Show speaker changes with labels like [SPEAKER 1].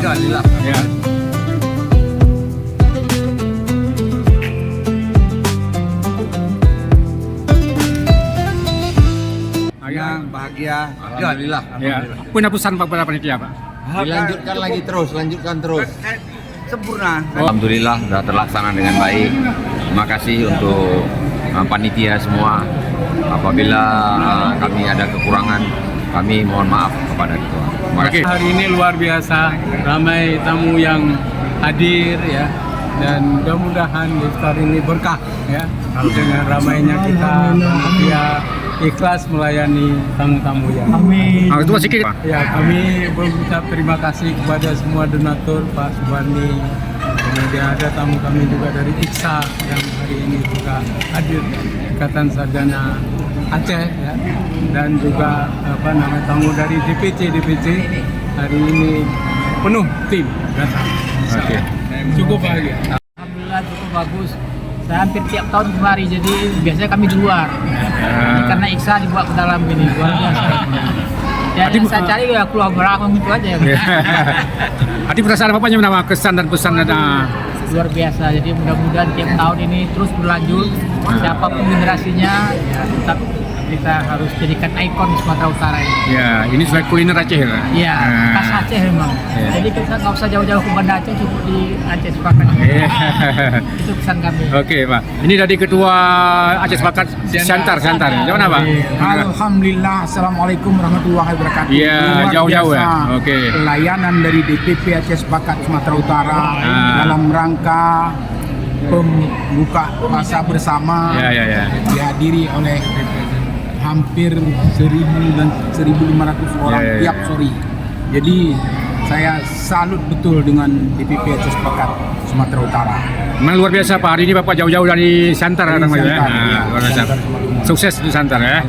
[SPEAKER 1] Alhamdulillah.
[SPEAKER 2] Ya.
[SPEAKER 1] Yang bahagia. Alhamdulillah.
[SPEAKER 2] Ya. Punya pesan Pak kepada panitia, Pak?
[SPEAKER 3] Dilanjutkan lagi terus, lanjutkan terus.
[SPEAKER 1] Sempurna.
[SPEAKER 3] Alhamdulillah sudah terlaksana dengan baik. Terima kasih untuk panitia semua. Apabila kami ada kekurangan, kami mohon maaf kepada ketua. Terima kasih.
[SPEAKER 2] Hari ini luar biasa, ramai tamu yang hadir ya, dan mudah-mudahan iftar ini berkah ya. Dengan ramainya kita, ya ikhlas melayani tamu-tamu ya. Amin.
[SPEAKER 1] Itu masih sedikit.
[SPEAKER 2] Ya, kami mengucap terima kasih kepada semua donatur, Pak Subandi. Kemudian ada tamu kami juga dari IKSA yang hari ini juga hadir, Ikatan Sarjana Aceh ya, dan juga tamu dari DPC hari ini penuh tim datang.
[SPEAKER 1] Oke.
[SPEAKER 2] Cukup bahagia.
[SPEAKER 4] Alhamdulillah cukup bagus. Saya hampir tiap tahun kemari, jadi biasanya kami di luar. Ini karena IKSA dibuat ke dalam gini, luar biasa. Ya, yang saya cari ya keluar belakang itu aja ya.
[SPEAKER 2] Adi perasaan bapaknya menambah kesan dan pesan ada
[SPEAKER 4] Luar biasa, jadi mudah-mudahan tiap tahun ini terus berlanjut. Siapapun generasinya, ya tetap kita harus jadikan ikon di Sumatera Utara ini.
[SPEAKER 2] ya, ini sebagai kuliner Aceh ya.
[SPEAKER 4] Iya, khas Aceh memang.
[SPEAKER 2] Iya.
[SPEAKER 4] Jadi kita nggak usah jauh-jauh ke Banda Aceh, cukup di Aceh Sepakat.
[SPEAKER 2] Iya.
[SPEAKER 4] Itu pesan kami.
[SPEAKER 2] Oke, Pak. Ini dari Ketua Aceh Sepakat Santar. Gimana, Pak?
[SPEAKER 5] Alhamdulillah, Assalamualaikum warahmatullahi wabarakatuh.
[SPEAKER 2] Iya,
[SPEAKER 5] Luar
[SPEAKER 2] jauh-jauh
[SPEAKER 5] biasa
[SPEAKER 2] ya. Oke.
[SPEAKER 5] Pelayanan dari DPP Aceh Sepakat Sumatera Utara dalam rangka pembuka puasa bersama
[SPEAKER 2] Ya.
[SPEAKER 5] dihadiri oleh hampir 1.000 dan 1.500 orang
[SPEAKER 2] Ya.
[SPEAKER 5] tiap sore. Jadi saya salut betul dengan DPP Aceh Sepakat Sumatera Utara.
[SPEAKER 2] Memang luar biasa Pak, hari ini Bapak jauh-jauh dari Santar
[SPEAKER 5] Dari
[SPEAKER 2] datang, Pak, ya.
[SPEAKER 5] Santar,
[SPEAKER 2] Nah,
[SPEAKER 5] ya.
[SPEAKER 2] luar biasa.
[SPEAKER 5] Santar, Sumatera Utara.
[SPEAKER 2] Sukses di Santar ya.